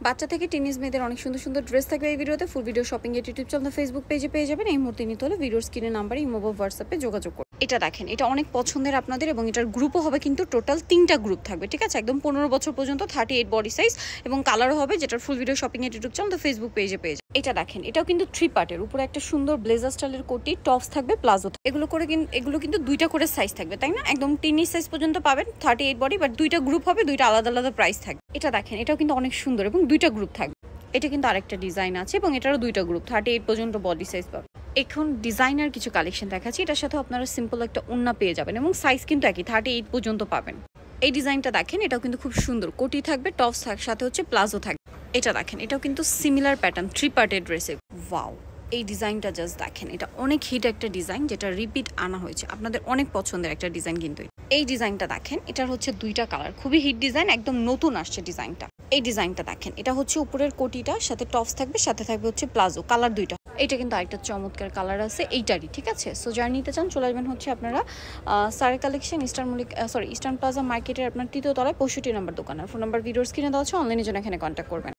বাচ্চা থেকে টিনেজ মেয়েদের অনেক সুন্দর সুন্দর ড্রেস থাকবে এই ভিডিওতে। ফুল ভিডিও শপিং এর ইউটিউব চ্যানেল ফেসবুক পেজে পেয়ে যাবেন। এই মুহূর্তে নিতে হলে ভিডিওর স্ক্রিনে নাম্বারে ইমো বা হোয়াটসঅ্যাপে যোগাযোগ করুন। এটা দেখেন, এটা অনেক পছন্দের আপনাদের এবং এটার গ্রুপও হবে কিন্তু টোটাল 3টা গ্রুপ থাকবে, ঠিক আছে? একদম 15 বছর পর্যন্ত 38 বডি সাইজ এবং কালারও হবে, যেটার ফুল ভিডিও শপিং এর ইউটিউব চ্যানেল ফেসবুক পেজে পেয়ে যাবেন। এটা দেখেন, এটাও কিন্তু 3 পার্টের, উপরে একটা সুন্দর ব্লেজার স্টাইলের কোটি, টপস থাকবে, প্লাজো থাকবে। এগুলো কিন্তু 2টা করে সাইজ থাকবে, তাই না? একদম টিনেজ সাইজ পর্যন্ত পাবেন 38 বডি, বাট 2টা গ্রুপ হবে, 2টা আলাদা আলাদা প্রাইস থাকবে। এটা দেখেন, এটাও কিন্তু অনেক সুন্দর এবং 2টা গ্রুপ থাকবে। এটা কিন্তু আরেকটা ডিজাইন আছে এবং এটারও 2টা গ্রুপ, 38 পর্যন্ত বডি সাইজ পাবেন। এখন ডিজাইনার কিছু কালেকশন দেখাচ্ছি, এটার সাথে আপনারা সিম্পল একটা ওড়না পেয়ে যাবেন এবং সাইজ কিন্তু একই, 38 পর্যন্ত পাবেন। এই ডিজাইনটা দেখেন, এটাও কিন্তু খুব সুন্দর, কোটি থাকবে, টপস সাথে হচ্ছে প্লাজো থাকবে। এটা দেখেন, এটাও কিন্তু সিমিলার প্যাটার্ন, 3 পার্টের ড্রেসে। ওয়াও, এই ডিজাইনটা জাস্ট দেখেন, এটা অনেক হিট একটা ডিজাইন, যেটা রিপিট আনা হয়েছে, আপনাদের অনেক পছন্দের একটা ডিজাইন কিন্তু। এই ডিজাইনটা দেখেন, এটার হচ্ছে 2টা কালার, খুবই হিট ডিজাইন, একদম নতুন আসছে ডিজাইনটা। এই ডিজাইনটা দেখেন, এটা হচ্ছে উপরের কোটিটা, সাথে টপস থাকবে, সাথে থাকবে হচ্ছে প্লাজো, কালার 2টা। এটা কিন্তু আরেকটা চমৎকার কালার আছে এইটারই, ঠিক আছে? সো যারা নিতে চান চলে আসবেন হচ্ছে আপনারা সারে কালেকশন, ইস্টার্ন প্লাজা মার্কেটের আপনার 3য় তলায় 65 নম্বর দোকান। আর ফোন নাম্বার ভিডিওর স্ক্রিনে দেওয়া আছে, অনলাইনের জন্য এখানে কন্ট্যাক্ট করবেন।